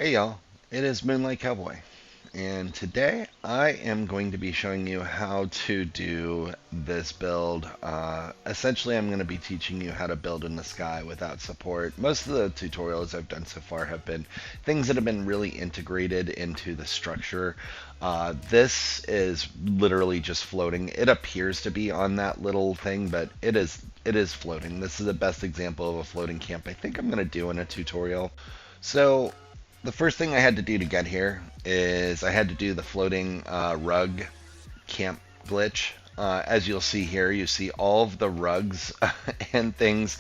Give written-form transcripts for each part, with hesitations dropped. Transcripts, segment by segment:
Hey y'all, it is Moonlight Cowboy, and today I am going to be showing you how to do this build. Essentially, I'm going to be teaching you how to build in the sky without support. Most of the tutorials I've done so far have been things that have been really integrated into the structure. This is literally just floating. It appears to be on that little thing, but it is floating. This is the best example of a floating camp I think I'm going to do in a tutorial. So the first thing I had to do to get here is I had to do the floating rug camp glitch. As you'll see here, you see all of the rugs and things.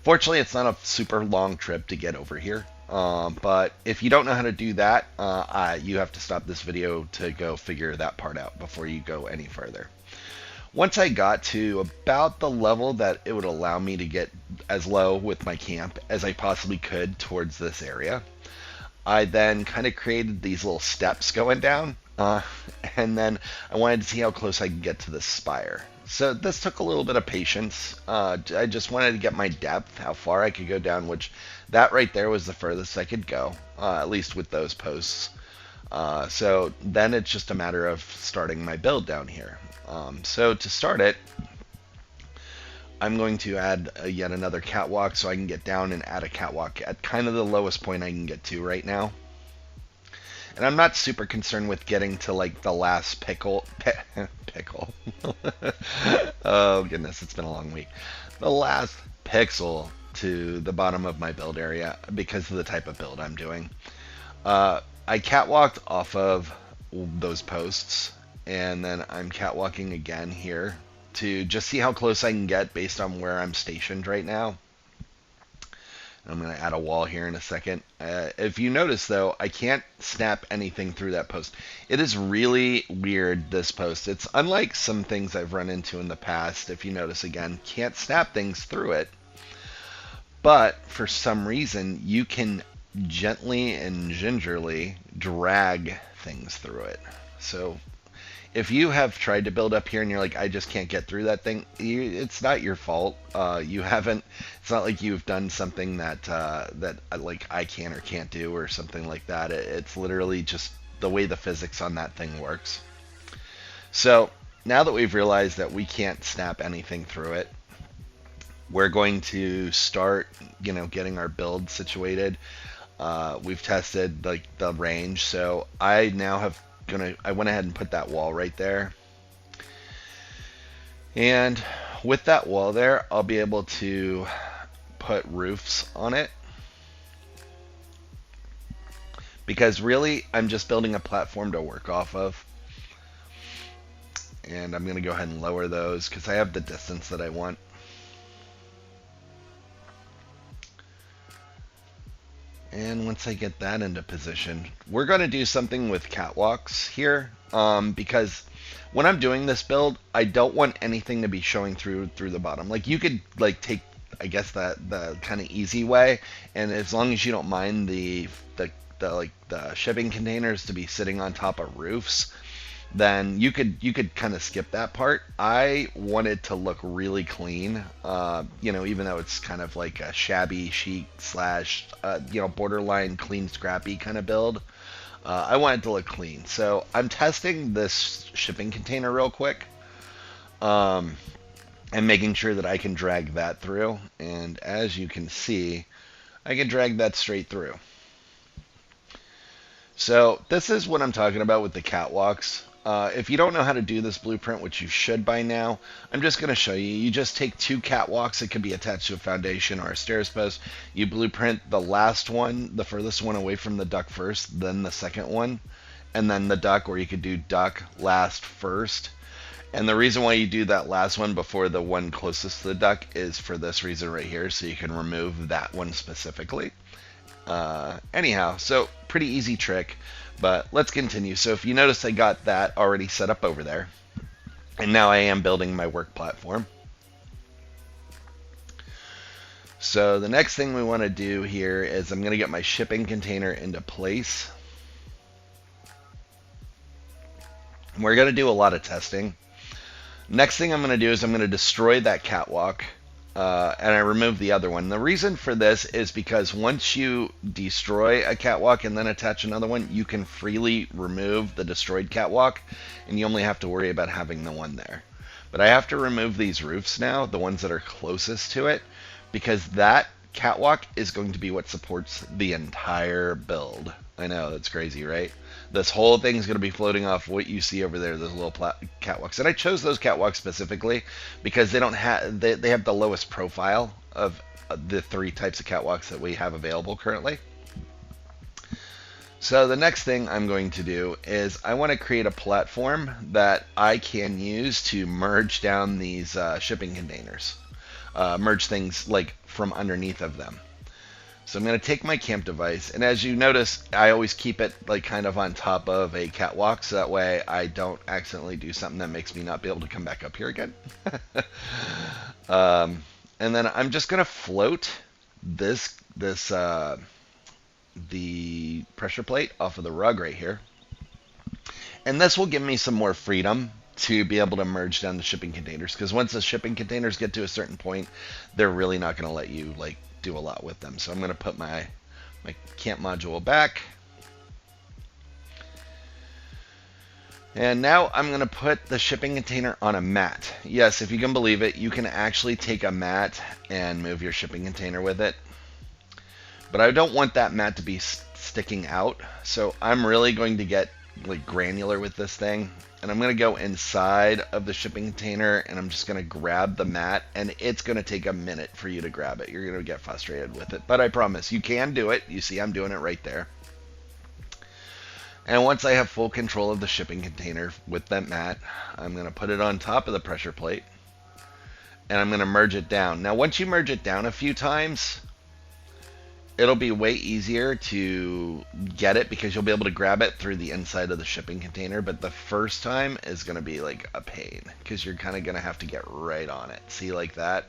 Fortunately, it's not a super long trip to get over here. But if you don't know how to do that, you have to stop this video to go figure that part out before you go any further. Once I got to about the level that it would allow me to get as low with my camp as I possibly could towards this area, I then kind of created these little steps going down, and then I wanted to see how close I could get to the spire. So this took a little bit of patience. I just wanted to get my depth, how far I could go down, which that right there was the furthest I could go, at least with those posts. So then it's just a matter of starting my build down here. So to start it, I'm going to add yet another catwalk so I can get down and add a catwalk at kind of the lowest point I can get to right now. And I'm not super concerned with getting to like the last pickle. Oh goodness, it's been a long week. The last pixel to the bottom of my build area because of the type of build I'm doing. I catwalked off of those posts, and then I'm catwalking again here to just see how close I can get based on where I'm stationed right now. I'm going to add a wall here in a second. If you notice, though, I can't snap anything through that post. It is really weird, this post. It's unlike some things I've run into in the past. If you notice again, can't snap things through it. But for some reason, you can gently and gingerly drag things through it. So if you have tried to build up here and you're like, I just can't get through that thing, it's not your fault. You haven't. It's not like you've done something that like I can or can't do or something like that. It's literally just the way the physics on that thing works. So now that we've realized that we can't snap anything through it, we're going to start, getting our build situated. We've tested like the range, so I now have I went ahead and put that wall right there. And with that wall there, I'll be able to put roofs on it. Because really, I'm just building a platform to work off of. And I'm going to go ahead and lower those because I have the distance that I want. And once I get that into position, we're going to do something with catwalks here, because when I'm doing this build, I don't want anything to be showing through the bottom. Like you could like take, I guess, that the kind of easy way, and as long as you don't mind the shipping containers to be sitting on top of roofs, then you could kind of skip that part. I want it to look really clean, even though it's kind of like a shabby chic slash, borderline clean scrappy kind of build. I want it to look clean. So I'm testing this shipping container real quick, and making sure that I can drag that through. And as you can see, I can drag that straight through. So this is what I'm talking about with the catwalks. If you don't know how to do this blueprint, which you should by now, I'm just going to show you. You just take two catwalks that can be attached to a foundation or a stairs post. You blueprint the last one, the furthest one away from the duck first, then the second one, and then the duck, or you could do duck last first. And the reason why you do that last one before the one closest to the duck is for this reason right here, so you can remove that one specifically. Anyhow, so pretty easy trick, but let's continue. So if you notice, I got that already set up over there, and now I am building my work platform. So the next thing we want to do here is I'm going to get my shipping container into place. We're going to do a lot of testing. Next thing I'm going to do is I'm going to destroy that catwalk. and I removed the other one. The reason for this is because once you destroy a catwalk and then attach another one, you can freely remove the destroyed catwalk, and you only have to worry about having the one there. But I have to remove these roofs now, the ones that are closest to it, because that catwalk is going to be what supports the entire build. I know, that's crazy, right? This whole thing is going to be floating off what you see over there, those little catwalks. And I chose those catwalks specifically because they don't have they have the lowest profile of the three types of catwalks that we have available currently. So the next thing I'm going to do is I want to create a platform that I can use to merge down these shipping containers. Merge things like from underneath of them. So I'm going to take my camp device, and as you notice, I always keep it like kind of on top of a catwalk, so that way I don't accidentally do something that makes me not be able to come back up here again. And then I'm just going to float the pressure plate off of the rug right here, and this will give me some more freedom to be able to merge down the shipping containers, because once the shipping containers get to a certain point, they're really not going to let you like do a lot with them. So I'm going to put my camp module back, and now I'm going to put the shipping container on a mat. Yes, if you can believe it, you can actually take a mat and move your shipping container with it, but I don't want that mat to be sticking out, so I'm really going to get like granular with this thing, and I'm going to go inside of the shipping container, and I'm just going to grab the mat, and it's going to take a minute for you to grab it. You're going to get frustrated with it, but I promise you can do it. You see I'm doing it right there. And once I have full control of the shipping container with that mat, I'm going to put it on top of the pressure plate, and I'm going to merge it down. Now once you merge it down a few times, it'll be way easier to get it because you'll be able to grab it through the inside of the shipping container, but the first time is going to be like a pain because you're kind of going to have to get right on it. See, like that?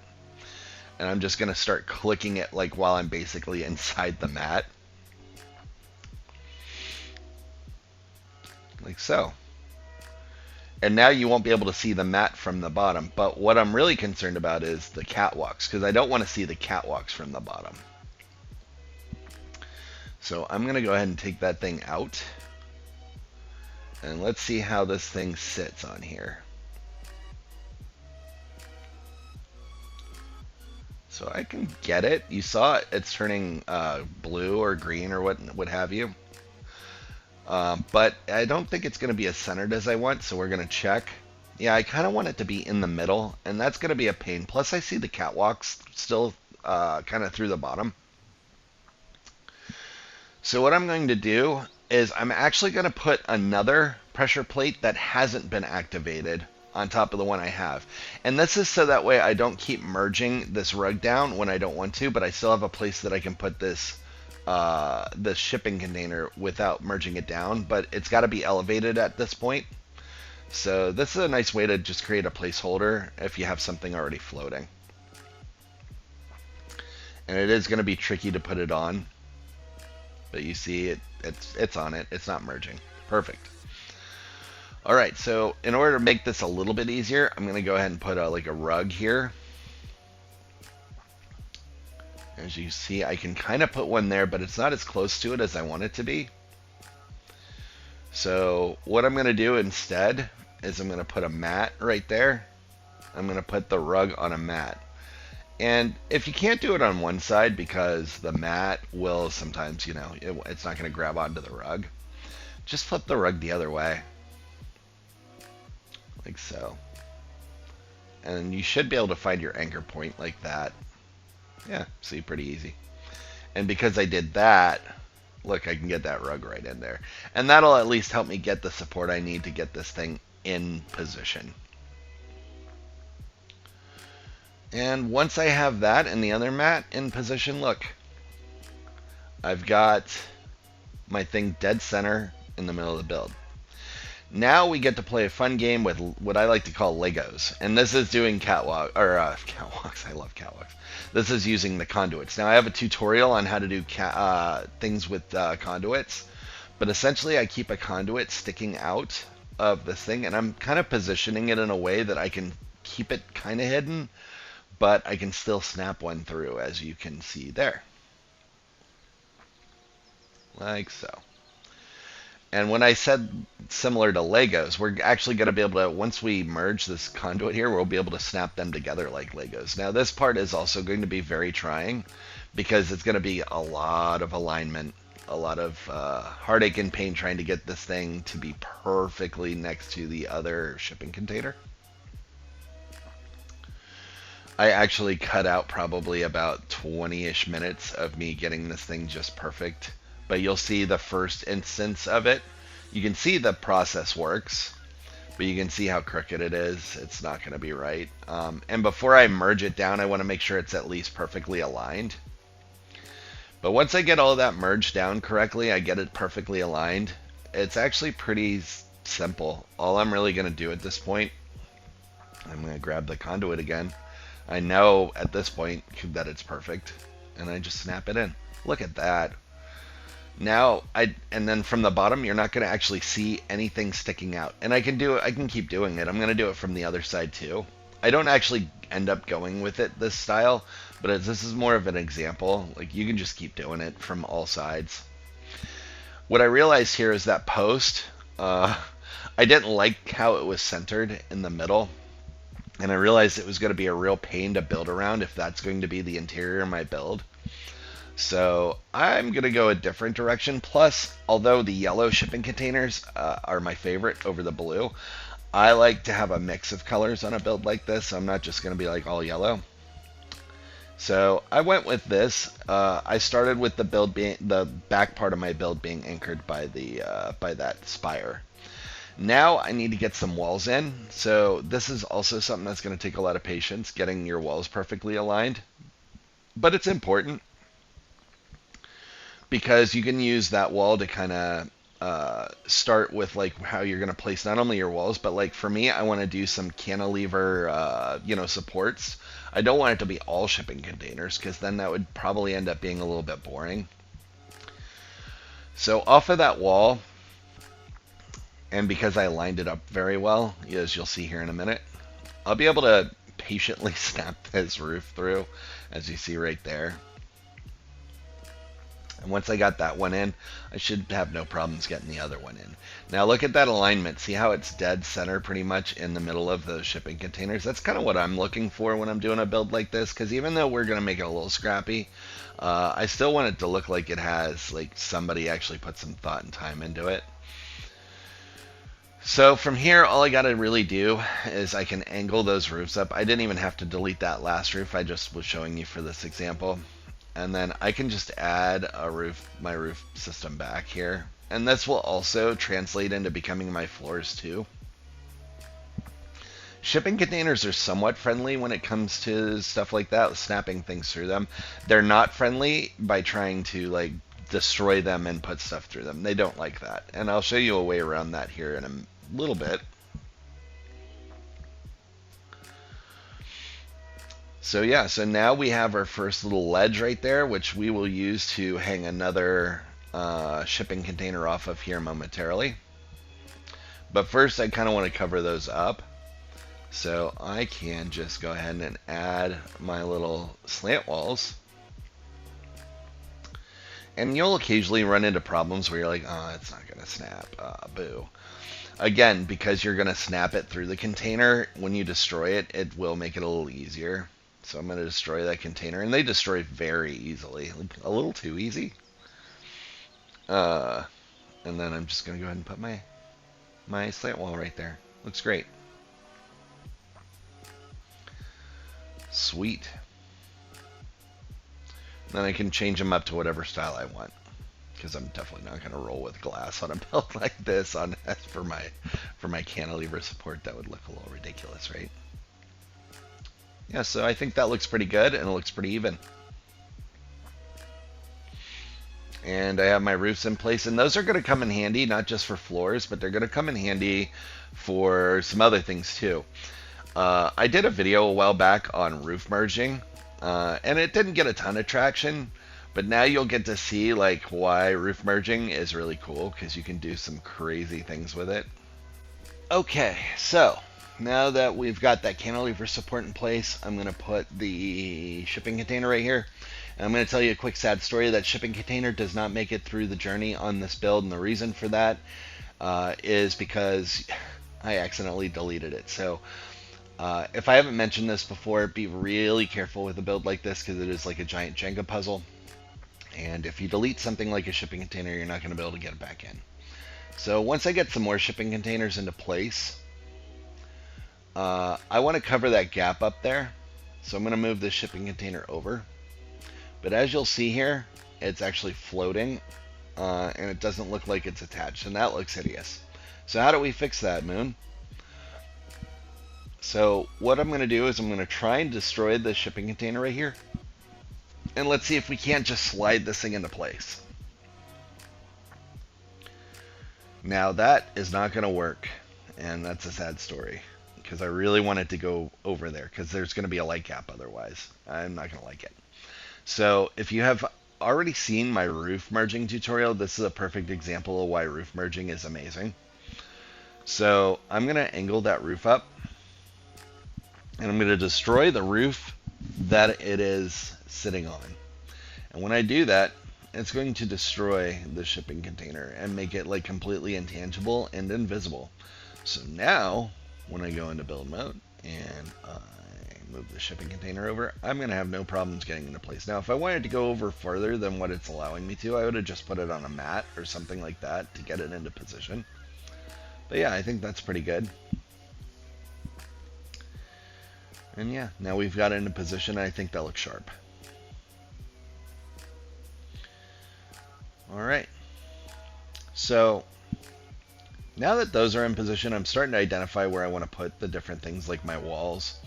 And I'm just going to start clicking it like while I'm basically inside the mat. Like so. And now you won't be able to see the mat from the bottom, but what I'm really concerned about is the catwalks, because I don't want to see the catwalks from the bottom. So I'm going to go ahead and take that thing out, and let's see how this thing sits on here. So I can get it. You saw it's turning blue or green or what have you. But I don't think it's going to be as centered as I want, so we're going to check. Yeah, I kind of want it to be in the middle, and that's going to be a pain. Plus I see the catwalks still kind of through the bottom. So what I'm going to do is I'm actually going to put another pressure plate that hasn't been activated on top of the one I have. And this is so that way I don't keep merging this rug down when I don't want to, but I still have a place that I can put this shipping container without merging it down, but it's got to be elevated at this point. So this is a nice way to just create a placeholder if you have something already floating. And it is going to be tricky to put it on. But you see it's on it. It's not merging. Perfect. All right, so in order to make this a little bit easier, I'm going to go ahead and put like a rug here. As you see, I can kind of put one there, but it's not as close to it as I want it to be. So what I'm going to do instead is I'm going to put a mat right there. I'm going to put the rug on a mat. And if you can't do it on one side because the mat will sometimes, it's not going to grab onto the rug, just flip the rug the other way. Like so. And you should be able to find your anchor point like that. Yeah, see, pretty easy. And because I did that, look, I can get that rug right in there. And that'll at least help me get the support I need to get this thing in position. And once I have that and the other mat in position, look, I've got my thing dead center in the middle of the build. Now we get to play a fun game with what I like to call Legos. And this is doing catwalks. I love catwalks. This is using the conduits. Now I have a tutorial on how to do things with conduits. But essentially I keep a conduit sticking out of this thing. And I'm kind of positioning it in a way that I can keep it kind of hidden, but I can still snap one through, as you can see there, like so. And when I said similar to Legos, we're actually going to be able to, once we merge this conduit here, we'll be able to snap them together like Legos. Now, this part is also going to be very trying because it's going to be a lot of alignment, a lot of heartache and pain trying to get this thing to be perfectly next to the other shipping container. I actually cut out probably about 20-ish minutes of me getting this thing just perfect. But you'll see the first instance of it. You can see the process works, but you can see how crooked it is. It's not going to be right. And before I merge it down, I want to make sure it's at least perfectly aligned. But once I get all of that merged down correctly, I get it perfectly aligned. It's actually pretty simple. All I'm really going to do at this point, I'm going to grab the conduit again. I know at this point that it's perfect, and I just snap it in. Look at that. Now and then from the bottom, you're not going to actually see anything sticking out. And I can keep doing it. I'm going to do it from the other side too. I don't actually end up going with it this style, but this is more of an example. Like, you can just keep doing it from all sides. What I realized here is that post, I didn't like how it was centered in the middle. And I realized it was going to be a real pain to build around if that's going to be the interior of my build. So I'm going to go a different direction. Plus, although the yellow shipping containers are my favorite over the blue, I like to have a mix of colors on a build like this. So I'm not just going to be like all yellow. So I went with this. I started with the back part of my build being anchored by by that spire. Now I need to get some walls in. So this is also something that's going to take a lot of patience, getting your walls perfectly aligned. But it's important because you can use that wall to kind of start with like how you're going to place not only your walls, but like for me, I want to do some cantilever, supports. I don't want it to be all shipping containers because then that would probably end up being a little bit boring. So off of that wall, and because I lined it up very well, as you'll see here in a minute, I'll be able to patiently snap this roof through, as you see right there. And once I got that one in, I should have no problems getting the other one in. Now look at that alignment. See how it's dead center pretty much in the middle of those shipping containers? That's kind of what I'm looking for when I'm doing a build like this, because even though we're going to make it a little scrappy, I still want it to look like it has, like, somebody actually put some thought and time into it. So from here, all I got to really do is I can angle those roofs up. I didn't even have to delete that last roof. I just was showing you for this example. And then I can just add my roof system back here. And this will also translate into becoming my floors too. Shipping containers are somewhat friendly when it comes to stuff like that, snapping things through them. They're not friendly by trying to like destroy them and put stuff through them. They don't like that. And I'll show you a way around that here in a little bit. So yeah, so now we have our first little ledge right there, which we will use to hang another shipping container off of here momentarily. But first, I kind of want to cover those up. So I can just go ahead and add my little slant walls. And you'll occasionally run into problems where you're like, oh, it's not going to snap. Boo. Again, because you're going to snap it through the container, when you destroy it, it will make it a little easier. So I'm going to destroy that container. And they destroy very easily. Like, a little too easy. And then I'm just going to go ahead and put my slant wall right there. Looks great. Sweet. Then I can change them up to whatever style I want. Because I'm definitely not going to roll with glass on a build like this. For my cantilever support, that would look a little ridiculous, right? Yeah, so I think that looks pretty good, and it looks pretty even. And I have my roofs in place, and those are going to come in handy, not just for floors, but they're going to come in handy for some other things too. I did a video a while back on roof merging, and it didn't get a ton of traction, but now you'll get to see like why roof merging is really cool, because you can do some crazy things with it. Okay, so Now that we've got that cantilever support in place, I'm going to put the shipping container right here. And I'm going to tell you a quick sad story. That shipping container does not make it through the journey on this build, and the reason for that is because I accidentally deleted it. So if I haven't mentioned this before, be really careful with a build like this because it is like a giant Jenga puzzle. And if you delete something like a shipping container, you're not going to be able to get it back in. So once I get some more shipping containers into place, I want to cover that gap up there. So I'm going to move the shipping container over. But as you'll see here, it's actually floating, and it doesn't look like it's attached, and that looks hideous. So how do we fix that, Moon? So what I'm going to do is I'm going to try and destroy the shipping container right here. And let's see if we can't just slide this thing into place. Now that is not going to work, and that's a sad story. Because I really want it to go over there, because there's going to be a light gap otherwise. I'm not going to like it. So if you have already seen my roof merging tutorial, this is a perfect example of why roof merging is amazing. So I'm going to angle that roof up, and I'm going to destroy the roof that it is sitting on. And when I do that, it's going to destroy the shipping container and make it like completely intangible and invisible. So now when I go into build mode and I move the shipping container over, I'm going to have no problems getting into place. Now if I wanted to go over further than what it's allowing me to, I would have just put it on a mat or something like that to get it into position. But yeah, I think that's pretty good. And yeah, now we've got it into position. I think that looks sharp. Alright, so now that those are in position, I'm starting to identify where I want to put the different things like my walls,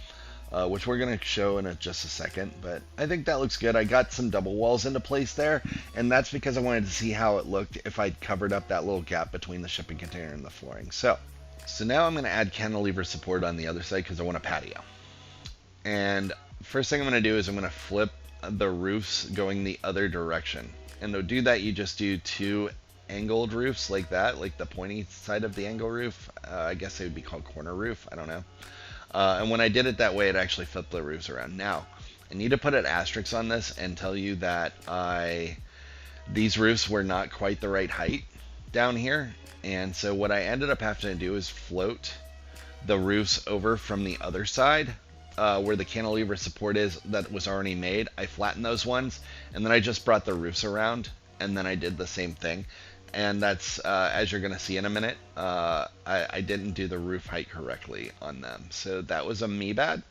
which we're going to show in just a second, but I think that looks good. I got some double walls into place there, and that's because I wanted to see how it looked if I covered up that little gap between the shipping container and the flooring. So now I'm going to add cantilever support on the other side because I want a patio. And first thing I'm going to do is I'm going to flip the roofs going the other direction. And to do that, you just do two angled roofs like that, like the pointy side of the angle roof. I guess it would be called corner roof. I don't know. And when I did it that way, it actually flipped the roofs around. Now, I need to put an asterisk on this and tell you that these roofs were not quite the right height down here. And so what I ended up having to do is float the roofs over from the other side. Where the cantilever support is that was already made, I flattened those ones, and then I just brought the roofs around, and then I did the same thing. And that's, as you're going to see in a minute, I didn't do the roof height correctly on them. So that was a me bad.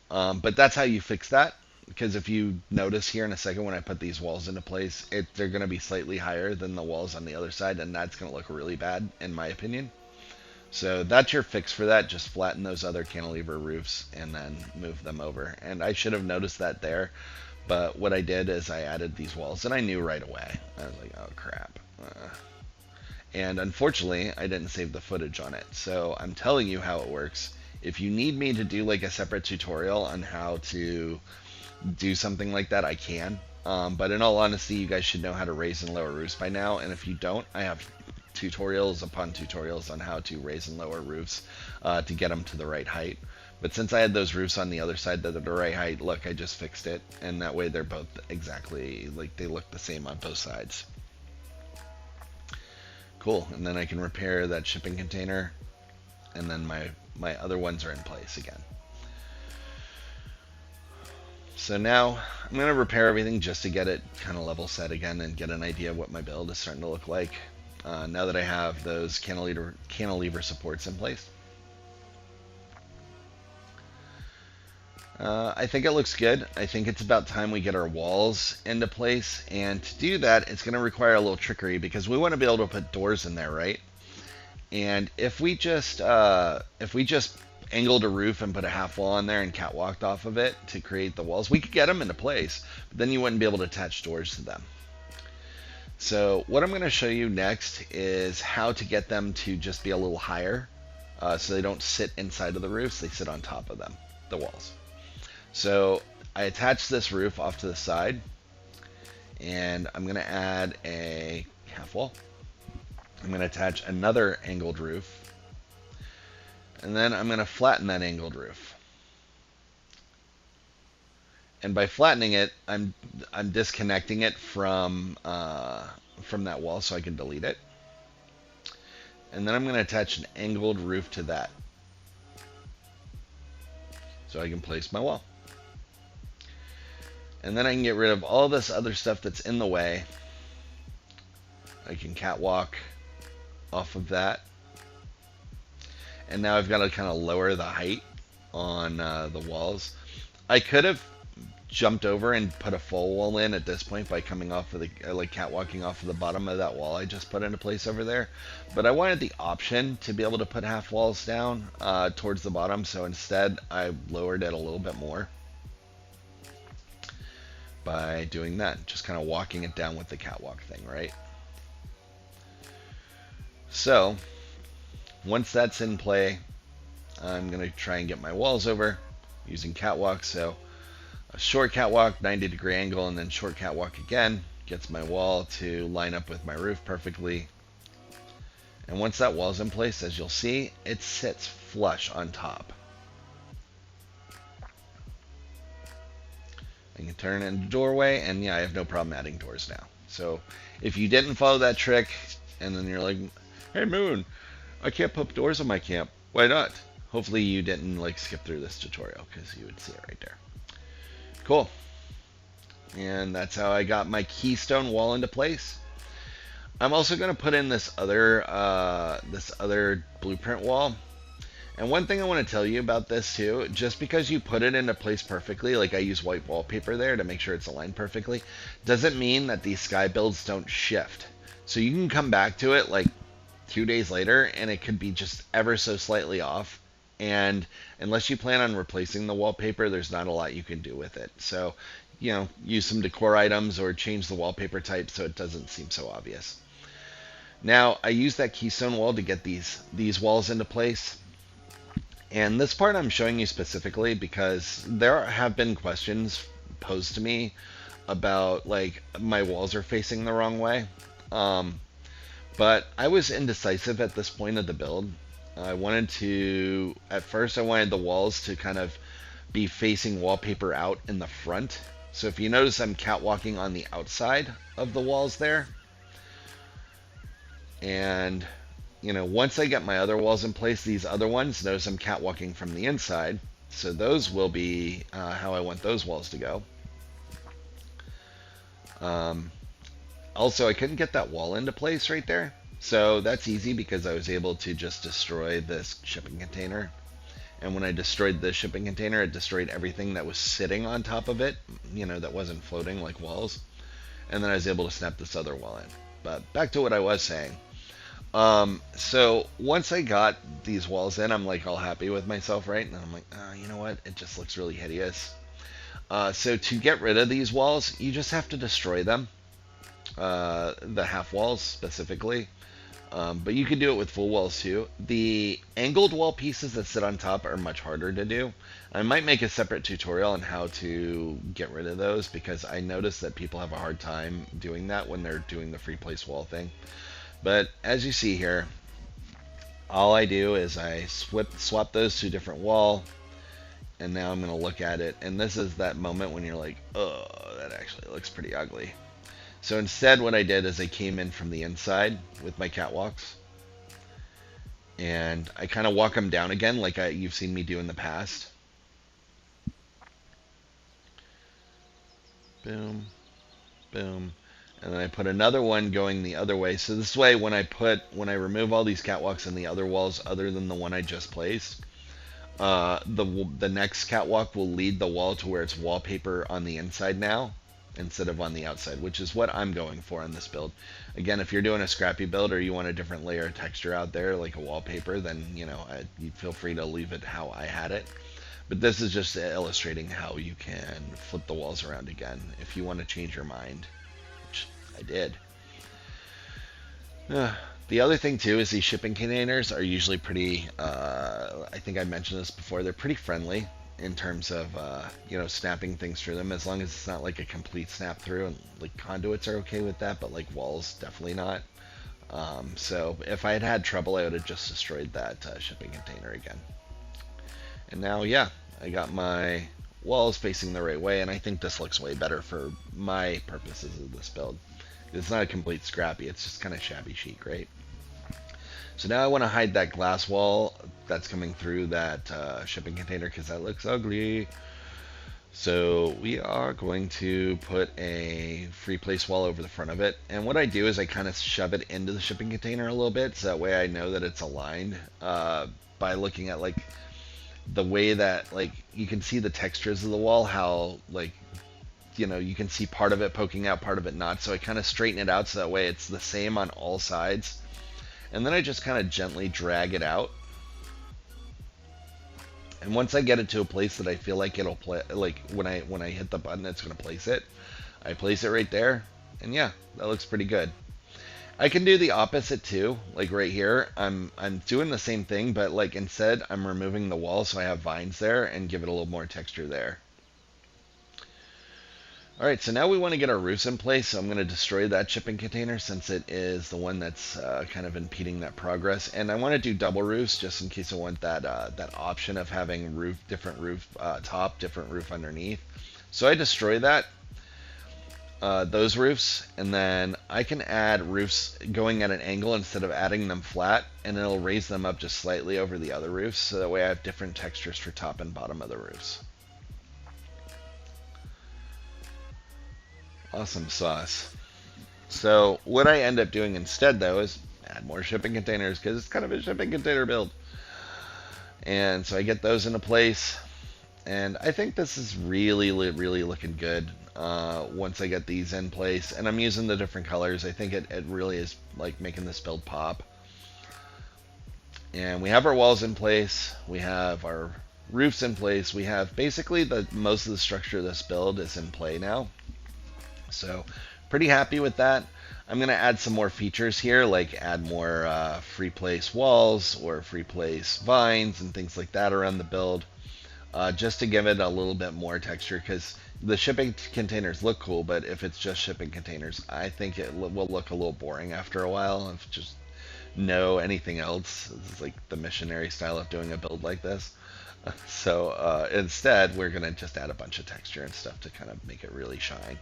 But that's how you fix that, because if you notice here in a second when I put these walls into place, they're going to be slightly higher than the walls on the other side, and that's going to look really bad, in my opinion. So that's your fix for that. Just flatten those other cantilever roofs and then move them over. And I should have noticed that there, but what I did is I added these walls, and I knew right away. I was like, oh crap. And unfortunately, I didn't save the footage on it. So I'm telling you how it works. If you need me to do like a separate tutorial on how to do something like that, I can. But in all honesty, you guys should know how to raise and lower roofs by now. And if you don't, I have tutorials upon tutorials on how to raise and lower roofs to get them to the right height. But since I had those roofs on the other side that are the right height, look, I just fixed it, and that way they're both exactly, like, they look the same on both sides. Cool, and then I can repair that shipping container, and then my other ones are in place again. So now I'm going to repair everything just to get it kind of level set again and get an idea of what my build is starting to look like. Now that I have those cantilever supports in place. I think it looks good. I think it's about time we get our walls into place, and to do that, it's going to require a little trickery because we want to be able to put doors in there, right? And if we just angled a roof and put a half wall on there and catwalked off of it to create the walls, we could get them into place, but then you wouldn't be able to attach doors to them. So what I'm going to show you next is how to get them to just be a little higher so they don't sit inside of the roofs, they sit on top of them, the walls. So I attached this roof off to the side, and I'm going to add a half wall. I'm going to attach another angled roof, And then I'm going to flatten that angled roof. And by flattening it, I'm disconnecting it from that wall so I can delete it. And then I'm going to attach an angled roof to that so I can place my wall. And then I can get rid of all this other stuff that's in the way. I can catwalk off of that. And now I've got to kind of lower the height on the walls. I could have jumped over and put a full wall in at this point by coming off of the like catwalking off of the bottom of that wall I just put into place over there, but I wanted the option to be able to put half walls down towards the bottom, so instead I lowered it a little bit more by doing that, just kind of walking it down with the catwalk thing, right? So once that's in play, I'm gonna try and get my walls over using catwalk. So a short catwalk, 90-degree angle, and then short catwalk again gets my wall to line up with my roof perfectly. And once that wall's in place, as you'll see, it sits flush on top. I can turn it into a doorway, and yeah, I have no problem adding doors now. So if you didn't follow that trick, and then you're like, hey Moon, I can't put doors on my camp. Why not? Hopefully you didn't like skip through this tutorial, because you would see it right there. Cool. And that's how I got my keystone wall into place. I'm also going to put in this other blueprint wall. And one thing I want to tell you about this too, just because you put it into place perfectly, like I use white wallpaper there to make sure it's aligned perfectly, doesn't mean that these sky builds don't shift. So you can come back to it like 2 days later and it could be just ever so slightly off. And unless you plan on replacing the wallpaper, there's not a lot you can do with it. So, you know, use some decor items or change the wallpaper type so it doesn't seem so obvious. Now, I use that keystone wall to get these walls into place. And this part I'm showing you specifically because there have been questions posed to me about, like, my walls are facing the wrong way. But I was indecisive at this point of the build. At first I wanted the walls to kind of be facing wallpaper out in the front. So if you notice, I'm catwalking on the outside of the walls there. And, you know, once I get my other walls in place, these other ones, notice I'm catwalking from the inside. So those will be how I want those walls to go. Also, I couldn't get that wall into place right there. So that's easy because I was able to just destroy this shipping container. And when I destroyed the shipping container, it destroyed everything that was sitting on top of it, you know, that wasn't floating like walls. And then I was able to snap this other wall in. But back to what I was saying. So once I got these walls in, I'm like all happy with myself, right? And I'm like, you know what? It just looks really hideous. So to get rid of these walls, you just have to destroy them. The half walls specifically. But you can do it with full walls too. The angled wall pieces that sit on top are much harder to do. I might make a separate tutorial on how to get rid of those because I noticed that people have a hard time doing that when they're doing the free place wall thing. But as you see here, all I do is I swap those to a different wall, and now I'm going to look at it, and this is that moment when you're like, oh, that actually looks pretty ugly. So instead what I did is I came in from the inside with my catwalks, and I kind of walk them down again like you've seen me do in the past. Boom, boom. And then I put another one going the other way. So this way, when I remove all these catwalks and the other walls other than the one I just placed, the next catwalk will lead the wall to where it's wallpaper on the inside now instead of on the outside, which is what I'm going for in this build. Again, if you're doing a scrappy build or you want a different layer of texture out there, like a wallpaper, then, you know, you feel free to leave it how I had it. But this is just illustrating how you can flip the walls around again if you want to change your mind, which I did. The other thing too is these shipping containers are usually pretty, I think I mentioned this before, they're pretty friendly in terms of, you know, snapping things through them, as long as it's not like a complete snap through, and like conduits are okay with that, but like walls, definitely not. So if I had had trouble, I would have just destroyed that shipping container again. And now, yeah, I got my walls facing the right way, and I think this looks way better for my purposes of this build. It's not a complete scrappy, it's just kind of shabby chic, right? So now I want to hide that glass wall that's coming through that shipping container because that looks ugly. So we are going to put a free place wall over the front of it. And what I do is I kind of shove it into the shipping container a little bit so that way I know that it's aligned by looking at like the way that like you can see the textures of the wall, how like you can see part of it poking out, part of it not. So I kind of straighten it out so that way it's the same on all sides. And then I just kind of gently drag it out. And once I get it to a place that I feel like it'll play, like when I hit the button, it's going to place it. I place it right there, and yeah, that looks pretty good. I can do the opposite too, like right here. I'm doing the same thing, but like instead I'm removing the wall so I have vines there and give it a little more texture there. All right, so now we want to get our roofs in place. So I'm going to destroy that shipping container since it is the one that's kind of impeding that progress. And I want to do double roofs just in case I want that that option of having different roof top, different roof underneath. So I destroy that those roofs, and then I can add roofs going at an angle instead of adding them flat, and it'll raise them up just slightly over the other roofs. So that way I have different textures for top and bottom of the roofs. Awesome sauce. So what I end up doing instead though is add more shipping containers because it's kind of a shipping container build. And so I get those into place, and I think this is really looking good once I get these in place. And I'm using the different colors. I think it really is like making this build pop. And we have our walls in place. We have our roofs in place. We have basically most of the structure of this build is in play now. So pretty happy with that. I'm going to add some more features here, like add more free place walls or free place vines and things like that around the build, just to give it a little bit more texture, because the shipping containers look cool, but if it's just shipping containers, I think it will look a little boring after a while if just no anything else. This is like the missionary style of doing a build like this. So instead, we're going to just add a bunch of texture and stuff to kind of make it really shine.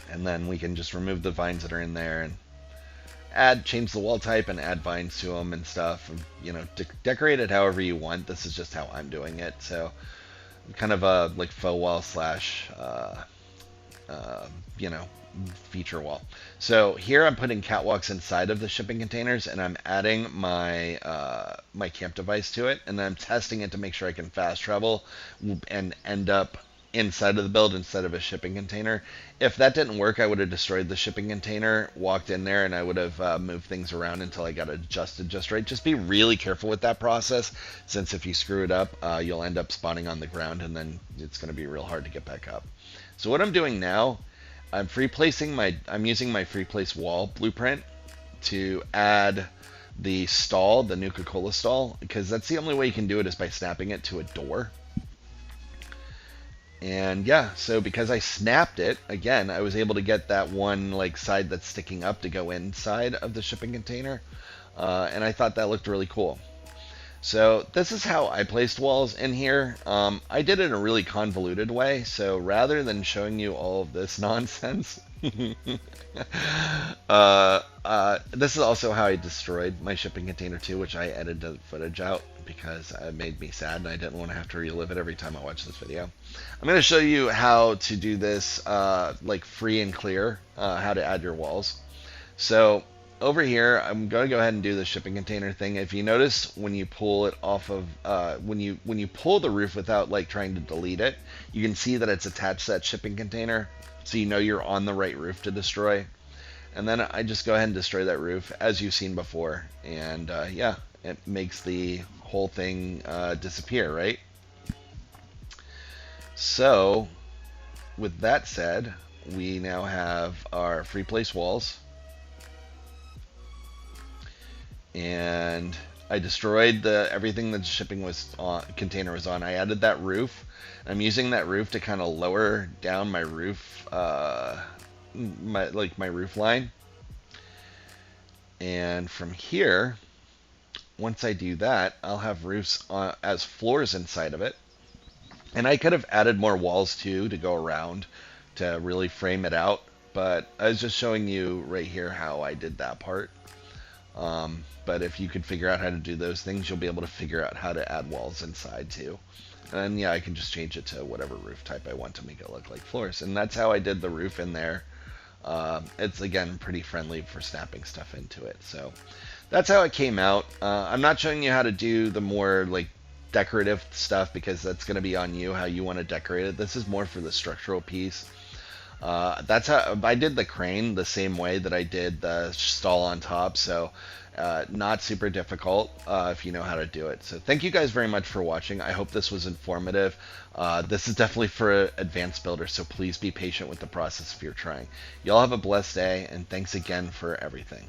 And then we can just remove the vines that are in there and change the wall type and add vines to them and stuff. And, decorate it however you want. This is just how I'm doing it. So kind of a like faux wall slash, feature wall. So here I'm putting catwalks inside of the shipping containers, and I'm adding my my camp device to it, and then I'm testing it to make sure I can fast travel and end up inside of the build instead of a shipping container. If that didn't work, I would have destroyed the shipping container, walked in there, and I would have moved things around until I got it adjusted just right. Just be really careful with that process, since if you screw it up, you'll end up spawning on the ground, and then it's going to be real hard to get back up. So what I'm doing now, I'm using my free place wall blueprint to add the stall, the Nuka-Cola stall, because that's the only way you can do it is by snapping it to a door. And yeah, so because I snapped it, again, I was able to get that one like side that's sticking up to go inside of the shipping container. And I thought that looked really cool. So this is how I placed walls in here. I did it in a really convoluted way. So rather than showing you all of this nonsense, this is also how I destroyed my shipping container too, which I edited the footage out because it made me sad and I didn't want to have to relive it every time I watch this video. I'm going to show you how to do this like free and clear, how to add your walls. So over here, I'm going to go ahead and do the shipping container thing. If you notice, when you pull it off of, when you pull the roof without like trying to delete it, you can see that it's attached to that shipping container, so you know you're on the right roof to destroy. And then I just go ahead and destroy that roof as you've seen before, and yeah, it makes the whole thing disappear, right? So with that said, we now have our free place walls. And I destroyed everything that the shipping container was on. I added that roof. I'm using that roof to kind of lower down my roof my roof line. And from here, once I do that, I'll have roofs as floors inside of it. And I could have added more walls too to go around to really frame it out. But I was just showing you right here how I did that part. But if you could figure out how to do those things, you'll be able to figure out how to add walls inside too. And yeah, I can just change it to whatever roof type I want to make it look like floors. And that's how I did the roof in there. It's again pretty friendly for snapping stuff into it. So that's how it came out. I'm not showing you how to do the more like decorative stuff because that's going to be on you how you want to decorate it. This is more for the structural piece. That's how I did the crane the same way that I did the stall on top. So not super difficult if you know how to do it. So thank you guys very much for watching. I hope this was informative. This is definitely for advanced builders, so please be patient with the process if you're trying. Y'all have a blessed day, and thanks again for everything.